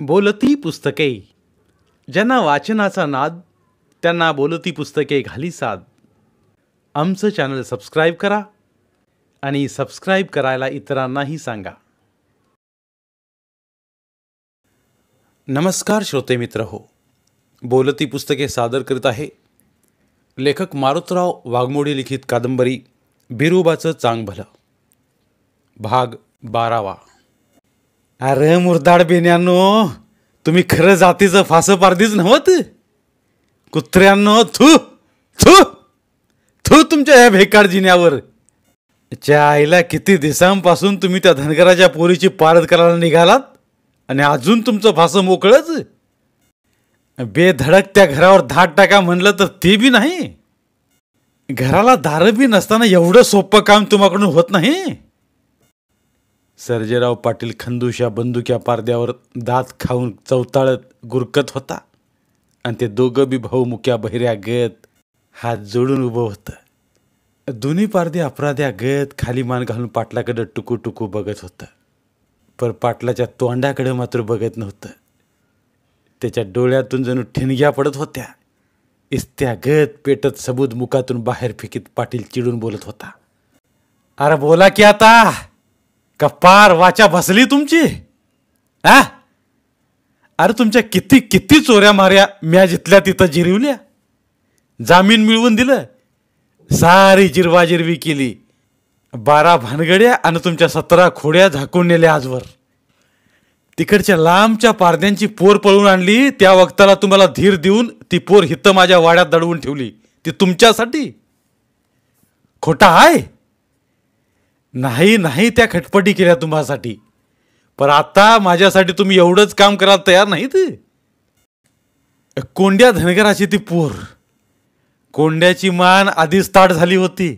बोलती पुस्तके. ज्यांना वाचनाचा नाद त्यांना बोलती पुस्तके घाली साद. आमचं चॅनल सबस्क्राईब करा आणि सबस्क्राईब करायला इतरांनाही सांगा. नमस्कार श्रोते मित्र हो, बोलती पुस्तके सादर करीत आहे लेखक मारुतराव वाघमोडी लिखित कादंबरी बिरोबाचं चांग भलं, भाग 12वा. अरे मुर्दाड बेन्यांनो, तुम्ही खरं जातीचं फासं पारदीच नव्हत. कुत्र्यांनो, थू थू थू तुमच्या ह्या भेकाड जिन्यावर. च्या आईला किती दिवसांपासून तुम्ही त्या धनगराच्या पोरीची पारद करायला निघालात आणि अजून तुमचं फासं मोकळंच. बेधडक त्या घरावर धाड टाका म्हणलं तर ते बी नाही. घराला दारं बी नसताना एवढं सोपं काम तुम्हाकडून होत नाही. सर्जेराव पाटील खंदूशा बंदुक्या पारद्यावर दात खाऊन चवताळत गुरकत होता आणि ते दोघं बी भाऊ मुक्या बहिऱ्या गत हात जोडून उभं होतं. दोन्ही पारदे अपराध्या गत खाली मान घालून पाटलाकडं टुकू टुकू बघत होतं. पर पाटलाच्या तोंडाकडे मात्र बघत नव्हतं. त्याच्या डोळ्यातून जणू ठिणग्या पडत होत्या. इस्त्या गत पेटत सबूत मुखातून बाहेर फेकीत पाटील चिडून बोलत होता. अरे बोला की आता, कपार वाचा बसली तुमची. अरे तुमच्या किती किती चोऱ्या माऱ्या म्या जिथल्या तिथं जिरवल्या. जामीन मिळवून दिलं, सारी जिरवाजिरवी केली. 12 भानगड्या आणि तुमच्या 17 खोड्या झाकून नेल्या आजवर. तिकडच्या लांबच्या पारद्यांची पोर पळून आणली. त्या वक्ताला तुम्हाला धीर देऊन ती पोर हितं माझ्या वाड्यात दडवून ठेवली. ती तुमच्यासाठी. खोटा आहे? नाही नाही, त्या खटपटी केल्या तुम्हासाठी. पण आता माझ्यासाठी तुम्ही एवढंच काम करायला तयार नाहीत. कोंड्या धनगराची ती पोर, कोंड्याची मान आधीच ताट झाली होती.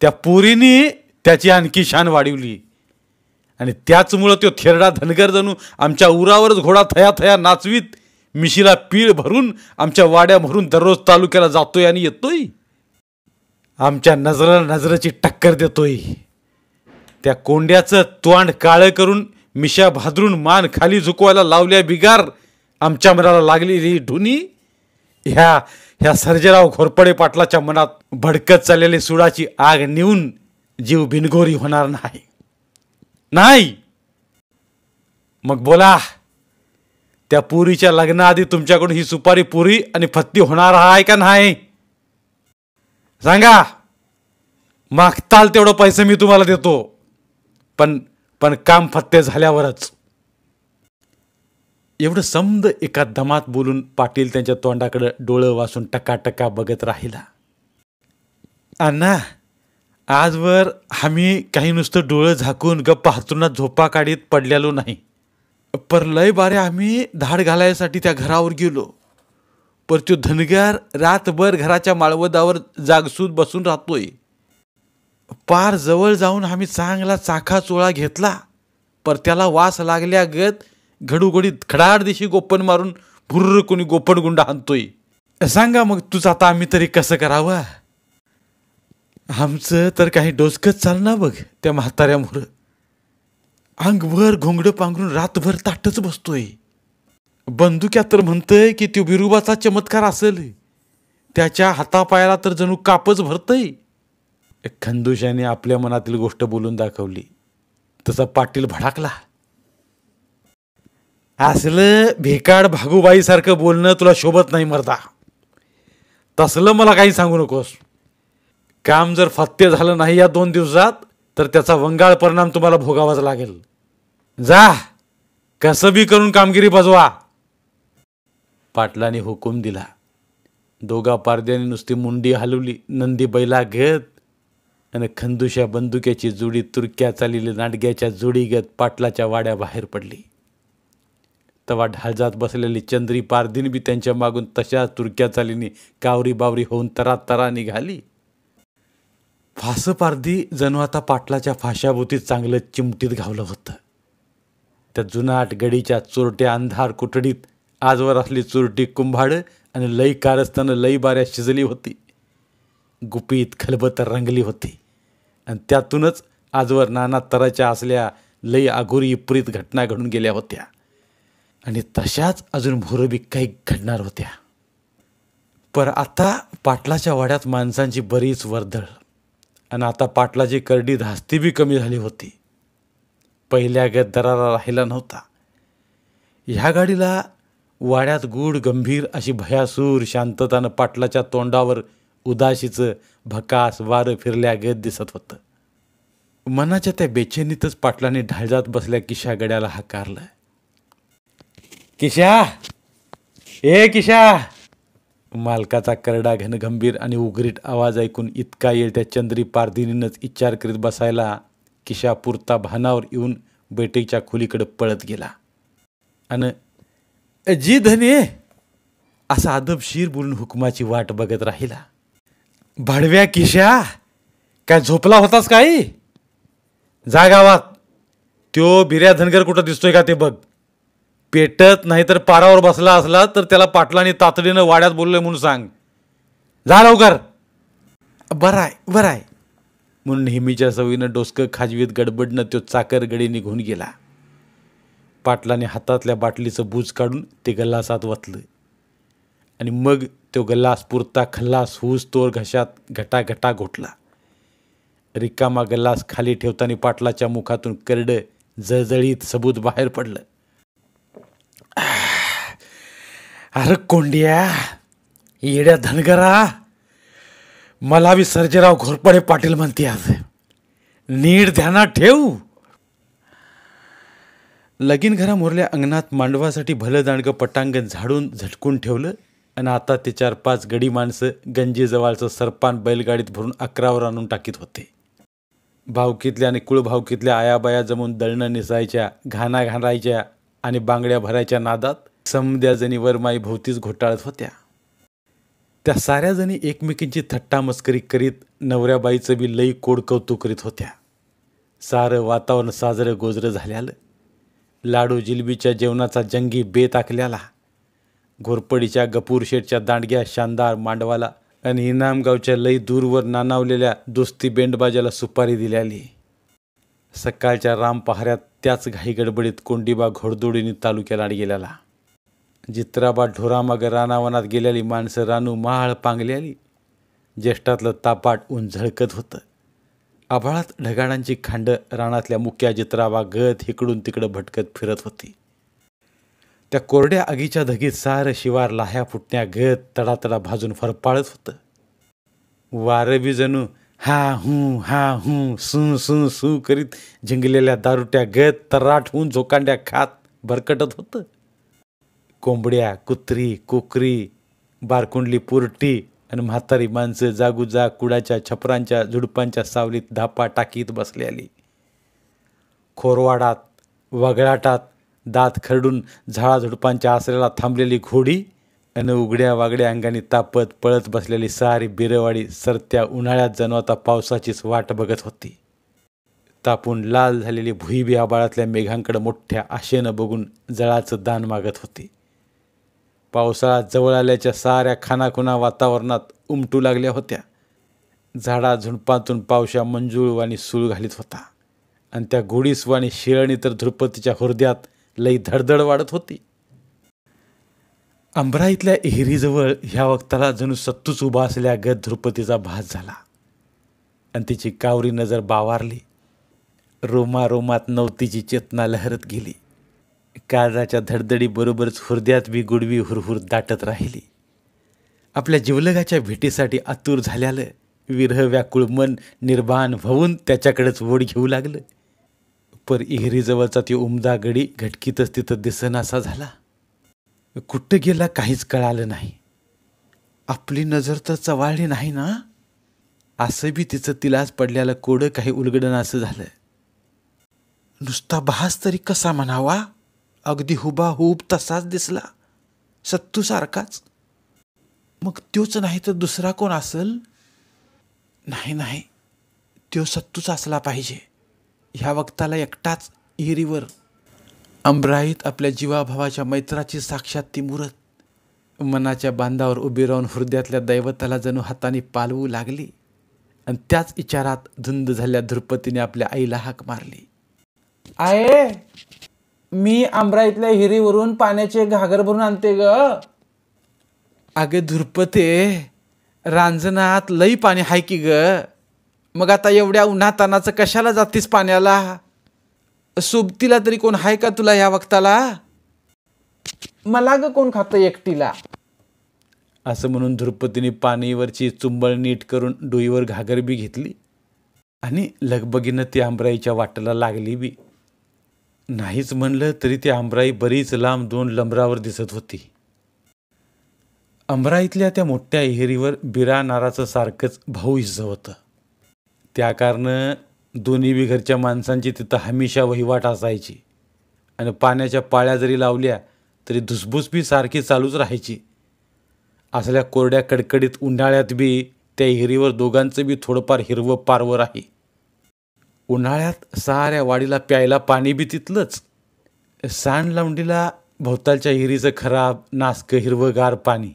त्या पोरीने त्याची आणखी शान वाढवली आणि त्याचमुळं तो थेरडा धनगर जणू आमच्या उरावरच घोडा थया थया नाचवीत मिशीला पीळ भरून आमच्या वाड्या भरून दररोज तालुक्याला जातोय आणि येतोय. आमच्या नजरेला नजरेची टक्कर देतोय. त्या कोंड्याचं तोंड काळं करून मिशा भादरून मान खाली झुकवायला लावल्या बिगार आमच्या मनाला लागलेली ढुनी ह्या सर्जेराव घोरपडे पाटलाच्या मनात भडकत चाललेली सुडाची आग नेऊन जीव बिनगोरी होणार नाही. नाही मग बोला, त्या पुरीच्या लग्नाआधी तुमच्याकडून ही सुपारी पुरी आणि फत्ती होणार आहे का नाही? सांगा. मागताल तेवढं पैसे मी तुम्हाला देतो, पण काम फत्ते झाल्यावरच. एवढं समद एका दमात बोलून पाटील त्यांच्या तोंडाकडे डोळं वासून टकाटका बघत राहिला. अण्णा, आजवर आम्ही काही नुसतं डोळं झाकून गप्पा हातरुणात झोपा काढीत पडलेलो नाही. पर लय बारे आम्ही धाड घालायसाठी त्या घरावर गेलो. पर तो धनगर रातभर घराच्या माळवदावर जागसूद बसून राहतोय. पार जवळ जाऊन आम्ही चांगला चाखा चोळा घेतला. पर त्याला वास लागल्यागत घडूघडीत खडाड दिशी गोपन मारून भुर्र कोणी गोपन गुंडा हाणतोय. सांगा मग तुझं आता आम्ही तरी कसं करावं? आमचं तर काही डोसकच चालना बघ त्या म्हाताऱ्यामुळं. अंगभर घोंगडं पांघरून रातभर ताटच बसतोय. बंदुक्या तर म्हणतंय की तो बिरुबाचा चमत्कार असेल. त्याच्या हातापायाला तर जणू कापच भरतय. खंदूशाने आपल्या मनातील गोष्ट बोलून दाखवली. तसा पाटील भडाकला. असलं भेकाड भागूबाई सारखं बोलणं तुला शोभत नाही मर्दा. तसलं मला काही सांगू नकोस. काम जर फत्ते झालं नाही या 2 दिवसात तर त्याचा वंगाळ परिणाम तुम्हाला भोगावाच लागेल. जा, कसं बी करून कामगिरी बजवा. पाटलाने हुकूम दिला. दोघा पारद्याने नुसती मुंडी हलवली नंदी बैला घेत आणि खंदूशा बंदुक्याची जोडी तुरक्या चाललेली नाटग्याच्या जोडीगत पाटलाच्या वाड्या बाहेर पडली. तवा ढाळजात बसलेली चंद्री पारदीन बी त्यांच्या मागून तशा तुरक्या चालीने कावरी बावरी होऊन तरा निघाली. फास पारदी जणू आता पाटलाच्या फाशाभोवती चांगलं चिमटीत घावलं होतं. त्या जुनाट गडीच्या चोरट्या अंधार कुठडीत आजवर असली चोरटी कुंभाडं आणि लई कारस्थानं लई बाऱ्या शिजली होती. गुपित खलबत रंगली होती आणि त्यातूनच आजवर नाना तराच्या असल्या लई अघोरी विपरीत घटना घडून गेल्या होत्या. आणि तशाच अजून भुरबी काही घडणार होत्या. पर आता पाटलाच्या वाड्यात माणसांची बरीच वर्दळ, आणि आता पाटलाची करडी धास्ती बी कमी झाली होती. पहिल्या गत दरारा राहिला नव्हता. ह्या गाडीला वाड्यात गूढ गंभीर अशी भयासूर शांततानं पाटलाच्या तोंडावर उदाशीचं भकास वारं फिरल्यागत दिसत होतं. मनाच्या त्या बेचैनीतच पाटलाने ढाळजात बसल्या किशा गड्याला हाकारलं. किशा, ए किशा. मालकाचा करडा घनगंभीर आणि उघरीट आवाज ऐकून इतका येईल त्या चंद्री पारदिनीनंच इच्चार करीत बसायला किशा पुरता भानावर येऊन बैठकीच्या खोलीकडे पळत गेला. अन जी धने असा अदबशीर बोलून हुकमाची वाट बघत राहिला. भाडव्या किशा, काय झोपला होतास काही? जा गावात. त्यो बिर्या धनगर कुठं दिसतोय का ते बघ. पेटत नाही तर पारावर बसला असला तर त्याला पाटलाने तातडीनं वाड्यात बोललोय म्हणून सांग. जा लवकर. बरं आहे म्हणून नेहमीच्या सवयीनं डोसकं खाजवीत गडबडनं तो चाकर गडी निघून गेला. पाटलाने हातातल्या बाटलीचं बूज काढून ते गल्लासात वतलं आणि मग तो गल्लास पुरता खल्लास होऊस तोर घशात घटाघटा घोटला. रिकामा गल्लास खाली ठेवताना पाटलाच्या मुखातून करडं जळजळीत सबूत बाहेर पडलं. अरे कोंड्या, येड्या धनगरा, मला बी सर्जेराव घोरपडे पाटील म्हणते आज. नीट ध्यानात ठेव. लगीन घरा मोरल्या अंगणात मांडवासाठी भलं दांडगं पटांगण झाडून झटकून ठेवलं आणि आता ते 4-5 गडी माणसं गंजी जवळचं सरपान बैलगाडीत भरून 11वर आणून टाकीत होते. भावकीतल्या आणि कुळभावकीतल्या आयाबाया जमून दळणं निसायच्या, घाणा घालायच्या आणि बांगड्या भरायच्या नादात समद्या जणी वरमाई भोवतीच घोटाळत होत्या. त्या साऱ्या जणी एकमेकींची थट्टा मस्करी करीत नवऱ्याबाईचं बी लई कोड कौतुक करीत होत्या. सारं वातावरण साजरं गोजरं झाल्यालं. लाडू जिलबीच्या जेवणाचा जंगी बेत आखल्याला. घोरपडीच्या गपूर शेठच्या दांडग्या शानदार मांडवाला आणि इनामगावच्या लई दूरवर नानावलेल्या दोस्ती बेंडबाजाला सुपारी दिल्याली. सकाळच्या राम पहाऱ्यात त्याच घाई गडबडीत कोंडीबा घोडदोडीने तालुक्याला गेल्याला. जित्राबा ढोरामागं रानावनात गेलेली माणसं रानू माळ पांगल्याली. ज्येष्ठातलं तापाट ऊन झळकत होतं. आभाळात ढगाळांची खांड रानातल्या मुक्या जित्राबा गत इकडून तिकडं भटकत फिरत होती. त्या कोरड्या आगीच्या धगीत सारं शिवार लाह्या फुटण्या गत तडातडा भाजून फरफाळत होतं. वारं बी जणू हा हूं सू सू सू करीत झिंगलेल्या दारुट्या गत तर्राट होऊन झोकांड्या खात भरकटत होतं. कोंबड्या, कुत्री, कोकरी, बारकुंडली पुरटी आणि म्हातारी माणसं जागोजाग कुडाच्या छपरांच्या झुडपांच्या सावलीत धापा टाकीत बसलेली. खोरवाडात वगळाटात दात खरडून झाडाझुडपांच्या आसऱ्याला थांबलेली घोडी आणि उघड्या वागड्या अंगाने तापत पळत बसलेली सारी बिरवाडी सरत्या उन्हाळ्यात जणू आता पावसाचीच वाट बघत होती. तापून लाल झालेली भुईबी आबाळातल्या मेघांकडे मोठ्या आशेनं बघून जळाचं दान मागत होती. पावसाळा जवळ आल्याच्या साऱ्या खानाखुना वातावरणात उमटू लागल्या होत्या. झाडा झुडपातून पावशा मंजूळवाणी सूळ घालीत होता आणि त्या घोडीसवाणी शिळणी तर धृपतीच्या हुर्द्यात लई धडधड वाढत होती. अंबराईतल्या एहरीजवळ ह्या वक्ताला जणू सत्तूच उभा असल्या गत धृपतीचा भास झाला आणि तिची कावरी नजर बावारली. रोमारोमात नवतीची चेतना लहरत गेली. काळजाच्या धडधडीबरोबरच हुर्द्यात बी गुडवी हुरहुर दाटत राहिली. आपल्या जिवलगाच्या भेटीसाठी आतुर झाल्यालं विरह व्याकुळ मन निर्बाण होऊन त्याच्याकडेच ओढ घेऊ लागलं. पर इहरीजवळचा ती उमदा गडी घटकीतच तिथं दिसेनासा झाला. कुठं गेला काहीच कळालं नाही. आपली नजर तर चवाळली नाही ना, असं बी तिचं तिलाच पडल्याला कोडं काही उलगडन असं झालं. नुसता बहास तरी कसा म्हणावा, अगदी हुबाहूब तसाच दिसला, सत्तूसारखाच. मग त्योच नाही तर दुसरा कोण असेल? नाही, त्यो सत्तूच असला पाहिजे. ह्या वक्ताला एकटाच इहिरीवर अंबराईत आपल्या जीवाभावाच्या मैत्राची साक्षात ती मुरत मनाच्या बांधावर उभी राहून हृदयातल्या दैवताला जणू हाताने पालवू लागली. आणि त्याच विचारात धुंद झाल्या धृपतीने आपल्या आईला हाक मारली. आये, मी आंब्राईतल्या हिरीवरून पाण्याचे घागर भरून आणते ग. अगे धुरपते, रांजणात लई पाणी हाय की ग. मग आता एवढ्या उन्हातानाचं कशाला जातीस पाण्याला? सोबतीला तरी कोण हाय का तुला या वक्ताला? मला ग कोण खातं एकटीला? असं म्हणून धुरपतीने पाणीवरची चुंबळ नीट करून डोईवर घागर बी घेतली आणि लगबगीनं ती आंब्राईच्या वाटेला लागली बी. नाहीच म्हणलं तरी ती आंब्राई बरीच लांब 2 लंबरावर दिसत होती. आंब्राईतल्या त्या मोठ्या एहरीवर बिरा नाराचं सारखंच भाऊ हिस्सं होतं. त्या कारणानं दोन्ही बी घरच्या माणसांची तिथं हमेशा वहिवाट असायची आणि पाण्याच्या पाळ्या जरी लावल्या तरी धुसफूस बी सारखी चालूच राहायची. असल्या कोरड्या कडकडीत उन्हाळ्यात बी त्या एहरीवर दोघांचं बी थोडंफार हिरवं पारवं आहे. उन्हाळ्यात साऱ्या वाडीला प्यायला पाणी बी तिथलंच. सांड लावंडीला भोवतालच्या एहरीचं खराब नासकं हिरवंगार पाणी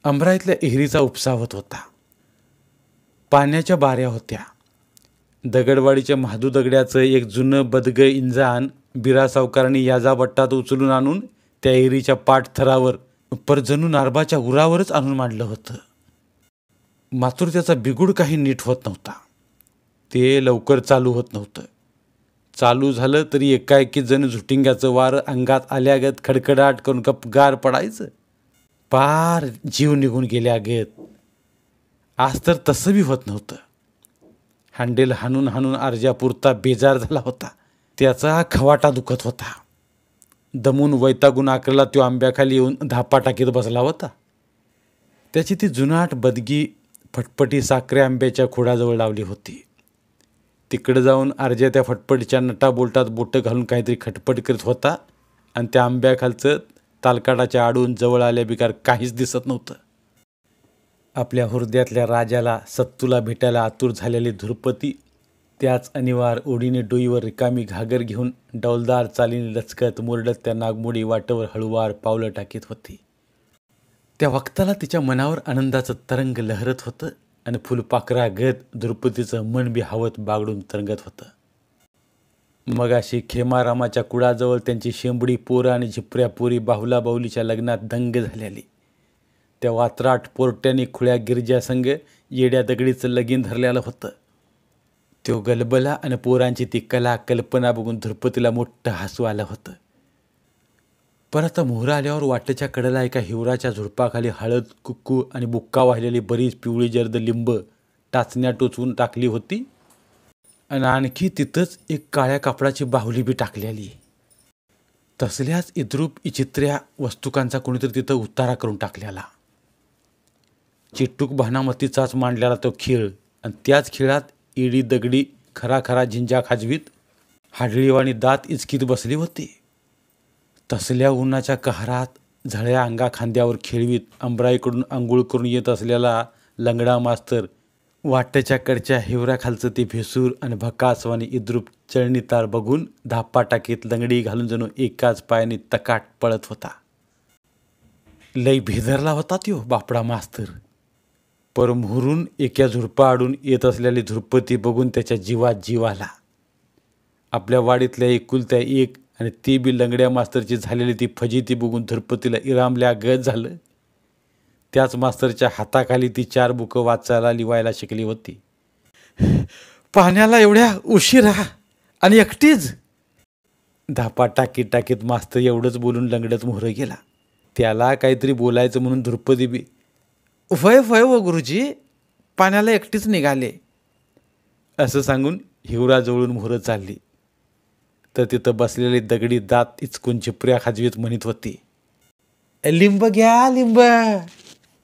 आंब्राईतल्या एहरीचा उपसावत होता. पाण्याच्या बाऱ्या होत्या. दगडवाडीच्या महादू दगड्याचं एक जुनं बदगं इंजान बिरा सावकारांनी याजा बट्टात उचलून आणून त्या एहरीच्या पाठथरावर पर जणू नारबाच्या उरावरच आणून मांडलं होतं. मात्र त्याचा बिगुड काही नीट होत नव्हता. ते लवकर चालू होत नव्हतं. चालू झालं तरी एकाएकी जण झुटिंग्याचं वारं अंगात आल्यागत खडखडाट करून गपगार पडायचं. पार जीव निघून गेल्यागत. आज तर तसं बी होत नव्हतं. हांडेल हाणून हाणून अर्जापुरता बेजार झाला होता. त्याचा खवाटा दुखत होता. दमून वैतागून आकरला तो आंब्याखाली येऊन धापा टाकीत बसला होता. त्याची ती जुनाट बदगी फटफटी साखरे आंब्याच्या खोडाजवळ लावली होती. तिकडे जाऊन अर्जा त्या फटफटीच्या नटा बोलटात बोटं घालून काहीतरी खटपट करीत होता आणि त्या आंब्याखालचं तालकाटाच्या आडून जवळ आल्या बिकार काहीच दिसत नव्हतं. आपल्या हुर्द्यातल्या राजाला सत्तूला भेटायला आतुर झालेली धुरपती त्याच अनिवार्य ओढीने डोईवर रिकामी घागर घेऊन डौलदार चालीने लचकत मुरडत त्या नागमोडी वाटेवर हळूवार पावलं टाकीत होती. त्या वक्ताला तिच्या मनावर आनंदाचं तरंग लहरत होतं आणि फुलपाखरागत धुरपतीचं मन बी हवत बागडून तरंगत होतं. मगाशी खेमारामाच्या कुडाजवळ त्यांची शेंबडी पोरं आणि झिपऱ्या पोरी बाहुला बाहुलीच्या लग्नात दंग झालेली. त्या वात्राट पोरट्याने खुळ्या गिरजासंग येड्या दगडीचं लगीन धरलेलं होतं. तो गलबला आणि पोरांची ती कला कल्पना बघून धुरपतीला मोठं हसू आलं होतं. परत आता मोहरं आल्यावर वाटेच्या कडेला एका हिवराच्या झुडपाखाली हळद कुक्कू आणि बुक्का वाहिलेली बरीच पिवळी जर्द लिंब टाचण्या टोचवून टाकली होती आणि आणखी तिथंच एक काळ्या कापडाची बाहुली बी टाकलेली. तसल्याच इद्रूप इचित्र्या वस्तुकांचा कोणीतरी तिथं उतारा करून टाकलेला. चिट्टूक भानामतीचाच मांडलेला तो खेळ आणि त्याच खेळात इडी दगडी खरा खरा झिंजा खाजवीत हाडळीवाणी दात इचकीत बसली होती. तसल्या उन्हाच्या कहरात झळ्या अंगा खांद्यावर खेळवीत अंबराईकडून आंघोळ करून येत असलेला लंगडा मास्तर वाटेच्या कडच्या हिवऱ्याखालचं ते भेसूर आणि भकासवानी इद्रूप चळणी तार बघून धापा टाकीत लंगडी घालून जणू एकाच पायाने तकाट पळत होता. लई भेदरला होता त्यो बापडा मास्तर. पर मोहरून एका झुडपा आडून येत असलेली धुरपती बघून त्याच्या जीवात जीव आला. आपल्या वाडीतल्या एकुलत्या एक आणि ती बी लंगड्या मास्तरची झालेली ती फजिती बघून धुरपतीला इरामल्या गत झालं. त्याच मास्तरच्या हाताखाली ती 4 बुकं वाचायला लिवायला शिकली होती. पाण्याला एवढ्या उशिरा आणि एकटीच? धापा टाकीत टाकीत मास्तर एवढंच बोलून लंगडत मोहरं गेला. त्याला काहीतरी बोलायचं म्हणून धुरपती बी वय वय व गुरुजी, पाण्याला एकटीच निघाले असं सांगून हिवराजवळून मोहरं चालली. तर तिथं बसलेली दगडी दात इचकून झिपऱ्या खाजवीत म्हणत होती, लिंब घ्या लिंब,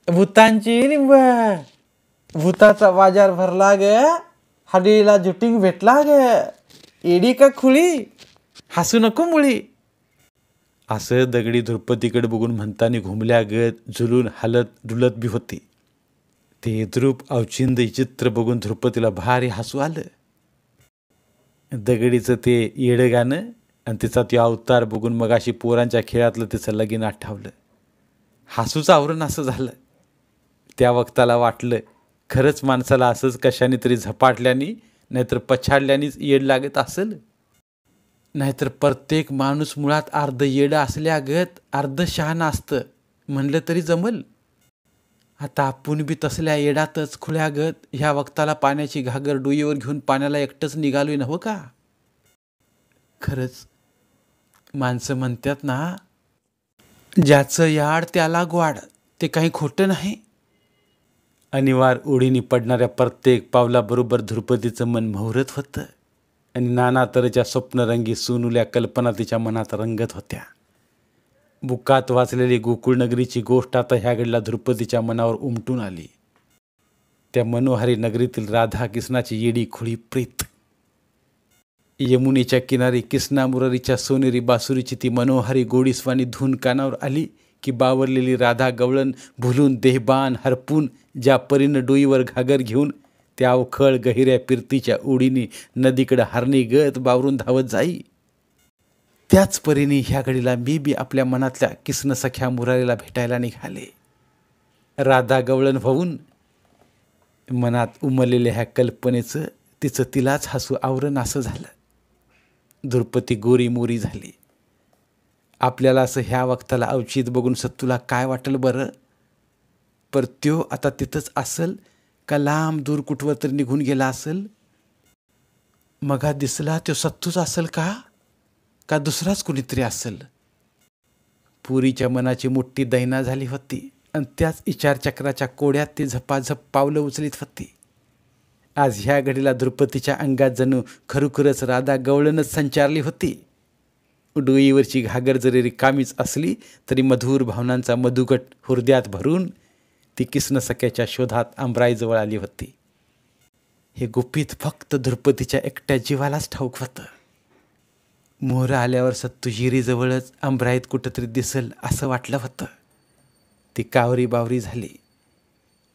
भूतांची लिंब. भूताचा बाजार भरला ग, हाडीला जुटिंग भेटला ग, एडी का खुळी, हसू नको मुळी. असं दगडी धुरपतीकडे बघून म्हणताना घुमल्यागत झुलून हालत डुलत बी होती. ते द्रुप अवचिंद चित्र बघून धुरपतीला भारी हसू आलं. दगडीचं ते येडं गाणं आणि तिचा तो अवतार बघून मगाशी पोरांच्या खेळातलं तिचं लगीन आठवलं. हसूचं आवरण असं झालं. त्या वक्ताला वाटलं खरंच माणसाला असंच कशाने तरी झपाटल्याने नाहीतर पछाडल्यानेच येड लागत असेल. नाहीतर प्रत्येक माणूस मुळात अर्ध येडं असल्यागत अर्ध शहाणा असतं म्हणलं तरी जमल. आता आपण बी तसल्या येडातच खुळ्यागत ह्या वक्ताला पाण्याची घागर डोईवर घेऊन पाण्याला एकटंच निघालोय नव्ह का. खरंच माणसं म्हणतात ना, ज्याचं याड त्याला ग्वाड. ते काही खोटं नाही. अनिवार्य ओढीने पडणाऱ्या प्रत्येक पावलाबरोबर ध्रुपदीचं मन मोहरत होतं आणि नाना तऱ्हेच्या स्वप्नरंगी सोनुल्या कल्पना तिच्या मनात रंगत होत्या. बुकात वाचलेली गोकुळनगरीची गोष्ट आता ह्या घडीला ध्रुपदीच्या मनावर उमटून आली. त्या मनोहारी नगरीतील राधा किसनाची येडी खुळी प्रीत, यमुनेच्या किनारी किसना मुरारीच्या सोनेरी बासुरीची ती मनोहारी गोडीस्वानी धून कानावर आली की बावरलेली राधा गवळण भुलून देहबान हरपून ज्या परीनं डोईवर घागर घेऊन त्या अवखळ गहिऱ्या पिरतीच्या ओढीने नदीकडे हरणी गत बावरून धावत जाई, त्याच परीने ह्या घडीला मी बी आपल्या मनातल्या किसन सख्या मुरारीला भेटायला निघाले. राधा गवळण होऊन मनात उमललेल्या ह्या कल्पनेचं तिचं तिलाच हसू आवरण असं झालं. ध्रुपदी गोरी मोरी झाली. आपल्याला असं ह्या वक्ताला अवचित बघून सत्तूला काय वाटेल बरं. पर त्यो आता तिथंच असल का लांब दूर कुठवर तरी निघून गेला असेल. मगा दिसला त्यो सत्तूच असेल का दुसराच कुणीतरी असेल. पुरीच्या मनाची मोठी दैना झाली होती आणि त्याच विचारचक्राच्या कोड्यात ती झपाझप पावलं उचलीत होती. आज ह्या घडीला ध्रुपदीच्या अंगात जणू खरोखरच राधा गवळणच संचारली होती. डोईवरची घागर जरी रिकामीच असली तरी मधुर भावनांचा मधुगट हृदयात भरून ती किसन सख्याच्या शोधात आंबराईजवळ आली होती. हे गुपित फक्त ध्रुपदीच्या एकट्या जीवालाच ठाऊक होतं. मोहरं आल्यावर सत्तू हिरीजवळच आंबराईत कुठंतरी दिसल असं वाटलं होतं. ती कावरी बावरी झाली.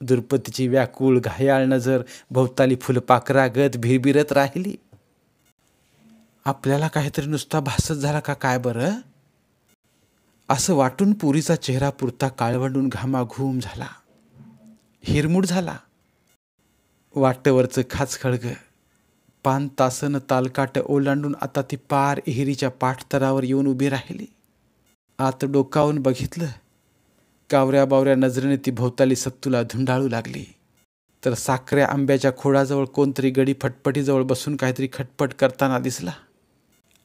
ध्रुपदीची व्याकुळ घायाळ नजर भोवताली फुलपाखरागत भिरभिरत राहिली. आपल्याला काहीतरी नुसता भासत झाला का काय बरं. असं वाटून पुरीचा चेहरा पुरता काळवंडून घामाघूम झाला, हिरमूड झाला. वाटेवरचं खाचखळगं पान तासनं तालकाट ओलांडून आता ती पार एहिरीच्या पाठतरावर येऊन उभी राहिली. आत डोकावून बघितलं. कावऱ्या बावऱ्या नजरेने ती भोवताली सत्तूला धुंडाळू लागली. तर साखऱ्या आंब्याच्या खोडाजवळ कोणतरी गडी फटफटीजवळ बसून काहीतरी खटपट करताना दिसला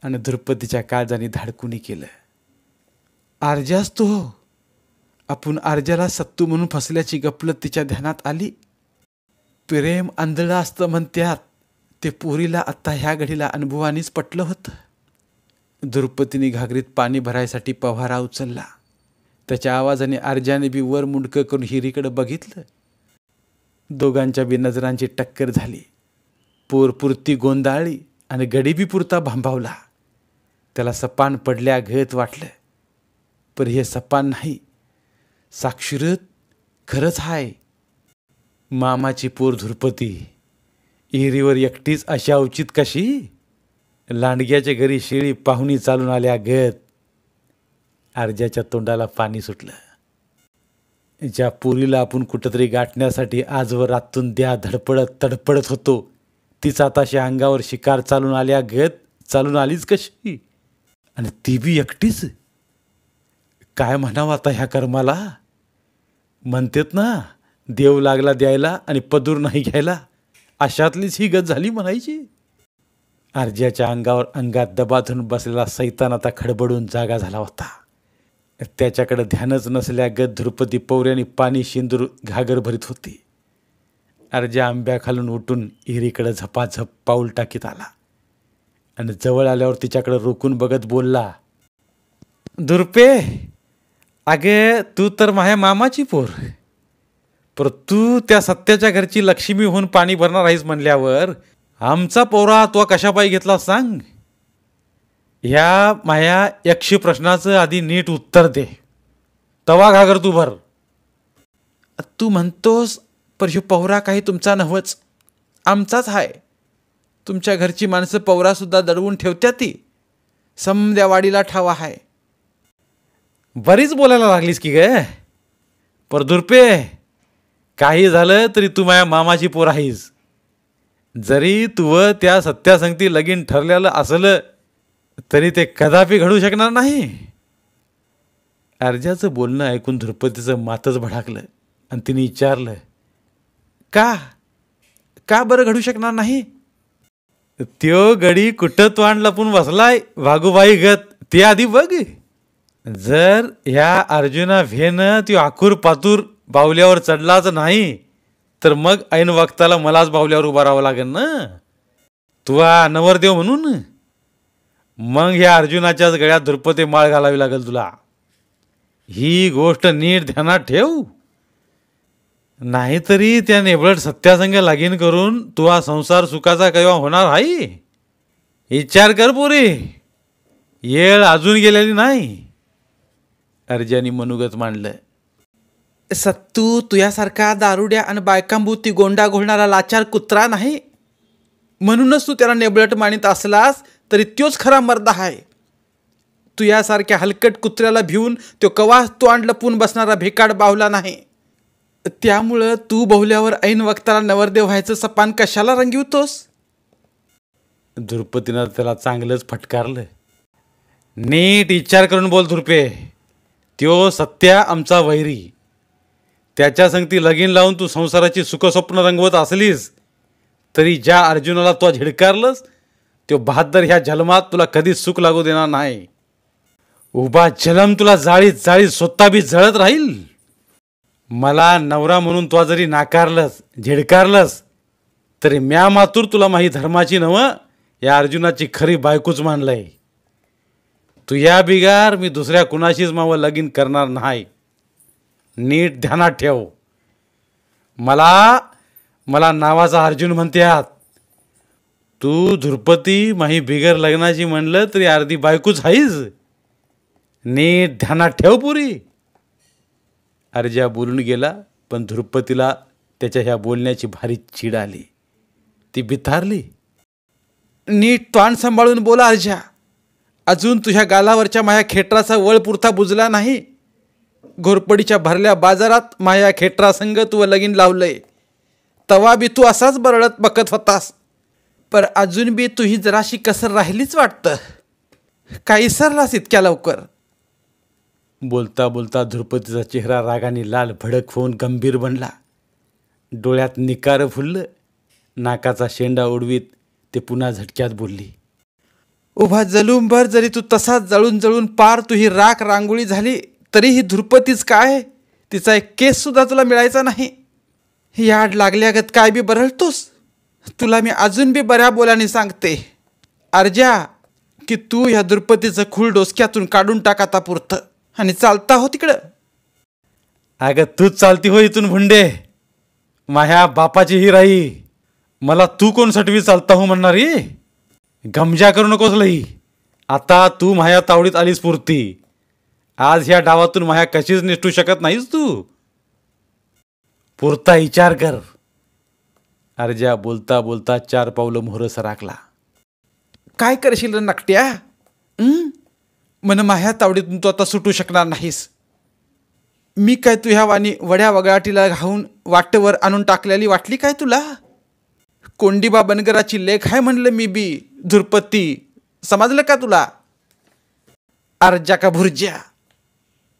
आणि ध्रुपदीच्या काळजाने धाडकुनी केलं. आर्जाच तो. आपण आर्जाला सत्तू म्हणून फसल्याची गपलत तिच्या ध्यानात आली. प्रेम आंधळं असतं म्हणत्यात, ते पोरीला आत्ता ह्या घडीला अनुभवानीच पटलं होतं. ध्रुपदीने घागरीत पाणी भरायसाठी पव्हारा उचलला. त्याच्या आवाजाने आर्जाने बी वर मुंडकं करून हिरीकडे बघितलं. दोघांच्या बी नजरांची टक्कर झाली. पोर पुरती गोंदाळली आणि गडी बी पुरता भांभावला. त्याला सपान पडल्या घत वाटलं. पर हे सपान नाही, साक्षरत खरंच हाय. मामाची पोर ध्रुपदी इरीवर एकटीच अशा उचित कशी. लांडग्याच्या घरी शेळी पाहुणी चालून आल्या गत. आर्जाच्या तोंडाला पाणी सुटलं. ज्या पोरीला आपण कुठंतरी गाठण्यासाठी आजवर रातून द्या धडपडत तडपडत होतो, तीच आताशा अंगावर शिकार चालून आल्या गत चालून आलीच कशी. आणि ती बी एकटीच. काय म्हणावं आता ह्या कर्माला. म्हणतेत ना, देव लागला द्यायला आणि पदूर नाही घ्यायला. अशातलीच ही गत झाली म्हणायची. आर्जाच्या अंगावर अंगात दबा धरून बसलेला सैतान आता खडबडून जागा झाला होता. त्याच्याकडे ध्यानच नसल्यागत ध्रुपदी पवऱ्याने पाणी शिंदूर घागर भरीत होती. आर्जा आंब्याखालून उठून इरीकडे झपाझप पाऊल टाकीत आला आणि जवळ आल्यावर तिच्याकडे रोखून बघत बोलला. दुर्पे, अगे तू तर माझ्या मामाची पोर. पर तू त्या सत्याच्या घरची लक्ष्मी होऊन पाणी भरणार आहेस म्हणल्यावर आमचा पोरा तो कशापायी घेतला सांग. ह्या माया 100 प्रश्नाचं आधी नीट उत्तर दे, तवा घागर तू भर. तू म्हणतोस पर ह्यो पवरा काही तुमचा नव्हच, आमचाच हाय. तुमच्या घरची माणसं पवरासुद्धा दडवून ठेवत्या. ती समद्या वाडीला ठावा हाय. बरीच बोलायला लागलीस की ग. पर दुर्पे, काही झालं तरी तू माझ्या मामाची पोर आहेस. जरी तू त्या सत्यासंगती लगीन ठरलेलं असलं तरी ते कदापि घडू शकणार नाही. अर्जाचं बोलणं ऐकून द्रुपदीचं मातच भडाकलं आणि तिने विचारलं, का का बरं घडू शकणार नाही? त्यो गडी कुठं तोंड लपून बसलाय वाघूबाई गत ते आधी बघ. जर ह्या अर्जुना भेनं त्यो आखूर पातूर बावल्यावर चढलाच नाही तर मग ऐन वक्ताला मलाच बावल्यावर उभा राहावं लागेल ना, तुवा नवरदेव म्हणून. मग ह्या अर्जुनाच्याच गळ्यात द्रुपदे माळ घालावी लागेल तुला. ही गोष्ट नीट ध्यानात ठेव. नाहीतरी त्या नेबळट सत्यासंग लागीन करून तुझा संसार सुखाचा केव्हा होणार आहे. विचार कर पोरी, येळ अजून गेलेली नाही. अर्जानी मनोगत मांडलं. सत्तू तुझ्यासारखा दारुड्या आणि बायकांभोवती गोंडा घोळणारा लाचार कुत्रा नाही. म्हणूनच तू त्याला नेबळट मानित असलास तरी त्योच खरा मर्द आहे. तू यासारख्या हलकट कुत्र्याला भिवून तो कवा तोंड लपून बसणारा भेकाड बाहुला नाही. त्यामुळं तू बहुल्यावर ऐन वक्ताला नवरदेव व्हायचं सपान कशाला रंगवितोस? द्रुपदीनं त्याला चांगलंच फटकारलं. नीट विचार करून बोल धुरपे. त्यो सत्या आमचा वैरी. त्याच्या संगती लगीन लावून तू संसाराची सुखस्वप्न रंगवत असलीस तरी ज्या अर्जुनाला तो झिडकारलंस तो बहादर ह्या जन्मात तुला कधीच सुख लागू देणार नाही. उभा जलम तुला जाळीत जाळीत स्वतः बी जळत राहील. मला नवरा म्हणून तो जरी नाकारलंस झिडकारलंस तरी म्या मातूर तुला माही धर्माची नवं या अर्जुनाची खरी बायकोच मानलंय. तू या बिगार मी दुसऱ्या कुणाशीच मावं लगीन करणार नाही. नीट ध्यानात ठेव. मला नावाचा अर्जुन म्हणतात. तू धुरपती माही बिगर लग्नाची म्हणलं तरी अर्धी बायकोच आहेस. नीट ध्यानात ठेव पुरी. अर्जा बोलून गेला पण धुरपतीला त्याच्या ह्या बोलण्याची भारी चीड आली. ती बिथारली. नीट तोंड सांभाळून बोला अर्जा. अजून तुझ्या गालावरच्या माया खेटराचा वळ पुरता बुजला नाही. घोरपडीच्या भरल्या बाजारात माया खेटरा संग तू लगीन लावलंय. तवा बी तू असाच बरळत बकत होतास. पर अजून बी तुही जराशी कसर राहिलीच वाटतं. काही सरलास इतक्या लवकर? बोलता बोलता धुरपतीचा चेहरा रागाने लाल भडक होऊन गंभीर बनला. डोळ्यात निकार फुललं. नाकाचा शेंडा उडवीत ते पुन्हा झटक्यात बोलली. उभा जलूमभर जरी तू तसाच जळून जळून पार तुही राख रांगोळी झाली तरी ही धुरपतीच काय, तिचा एक केस सुद्धा तुला मिळायचा नाही. याड लागल्यागत काय बी बरळतोस. तुला मी अजून बी बऱ्या बोलाने सांगते अर्जा की तू ह्या धुरपतीचं खूळ डोसक्यातून काढून टाक आता पुरतं आणि चालता हो तिकडं. अगं तूच चालती हो इथून भुंडे. माझ्या बापाची ही राही. मला तू कोण सटवी चालता हो म्हणणारी? गमजा करू नकोस लई. आता तू माझ्या तावडीत आलीस पुरती. आज ह्या डावातून माझ्या कशीच निष्ठू शकत नाहीस तू. पुरता विचार कर. अर्जा बोलता बोलता 4 पावलं मोहर सराकला. काय करशील नकट्या? मन माह्या तावडीतून तू आता सुटू शकणार नाहीस. मी काय तुझ्या वाणी वड्या वगळाटीला घाऊन वाटेवर आणून टाकलेली वाटली काय तुला? कोंडीबा बनगराची लेख आहे म्हणलं मी बी धुरपती. समजलं का तुला? अर्जा का भुर्ज्या?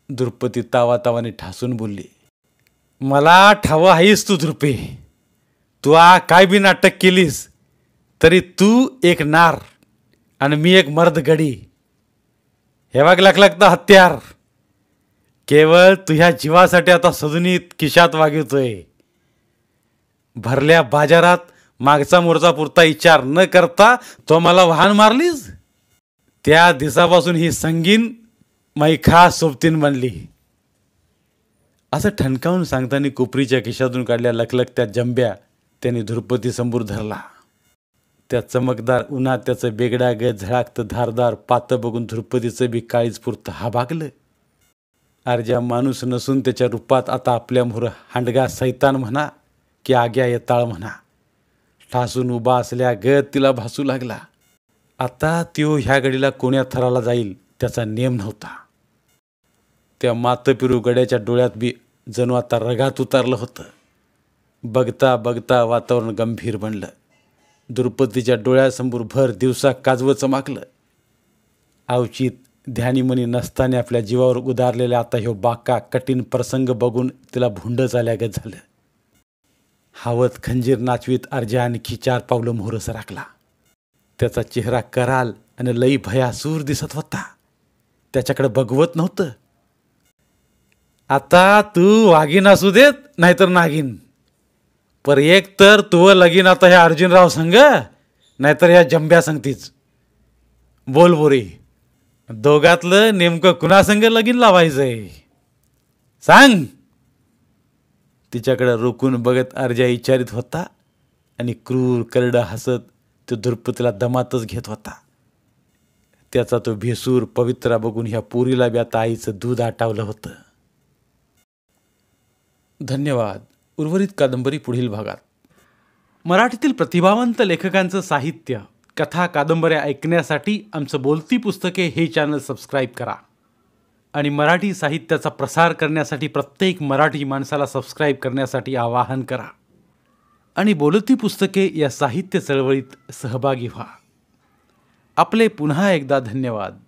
धुरपती तावातावाने ठासून बोलली. मला ठावं आहेस तू धुरपे. तू काय बी नाटक केलीस तरी तू एक नार आणि मी एक मर्द गडी. हे वाग लागता हत्यार. केवळ तुझ्या जीवासाठी आता सजुनीत खिशात वागवतोय. भरल्या बाजारात मागचा मोरचा पुरता विचार न करता तो मला वाहन मारलीस. त्या दिवसापासून ही संगीन माई खास सोबतीन बनली. असं ठणकावून सांगताना कोपरीच्या खिशातून काढल्या लखलखत्या जंब्या त्याने धुरपती समोर धरला. त्या चमकदार उन्हात त्याचं बेगडा गत झळाकतं धारदार पातं बघून धुरपतीचं बी काळीच पुरतं हा भागलं. अर्जा माणूस नसून त्याच्या रूपात आता आपल्या मोहर हांडगा सैतान म्हणा की आग्या येताळ म्हणा ठासून उभा असल्या गत तिला भासू लागला. आता त्यो ह्या गडीला कोण्या थराला जाईल त्याचा नेम नव्हता. त्या मातपिरू गड्याच्या डोळ्यात बी जणू आता रगात उतारलं होतं. बघता बघता वातावरण गंभीर बनलं. द्रुपदीच्या डोळ्यासमोर भर दिवसा काजवं चमकलं. अवचित ध्यानीमनी नसताना आपल्या जीवावर उदारलेला आता ह्यो बाका कठीण प्रसंग बघून तिला भुंड झाल्यागत झालं. हावत खंजीर नाचवीत अर्जा आणखी 4 पावलं मोहर सरकला. त्याचा चेहरा कराल आणि लई भयासूर दिसत होता. त्याच्याकडे बघवत नव्हतं. आता तू वाघीण असू देत नाहीतर नागिन, पर एक तर तू लगीन आता ह्या अर्जुनराव संग नाहीतर ह्या जंब्या संगतीच. बोल बोरी, दोघातलं नेमकं कुणासंग लगीन लावायचंय सांग. तिच्याकडे रोखून बघत अर्जा विचारित होता आणि क्रूर करडं हसत तो धुरपतीला दमातच घेत होता. त्याचा तो भेसूर पवित्रा बघून ह्या पोरीला बी आता आईचं दूध आटावलं होतं. धन्यवाद. उर्वरित कादंबरी पुढील भागात. मराठीतील प्रतिभावंत लेखकांचं साहित्य, कथा, कादंबऱ्या ऐकण्यासाठी आमचं बोलती पुस्तके हे चॅनल सबस्क्राईब करा आणि मराठी साहित्याचा प्रसार करण्यासाठी प्रत्येक मराठी माणसाला सबस्क्राईब करण्यासाठी आवाहन करा आणि बोलती पुस्तके या साहित्य चळवळीत सहभागी व्हा. आपले पुन्हा एकदा धन्यवाद.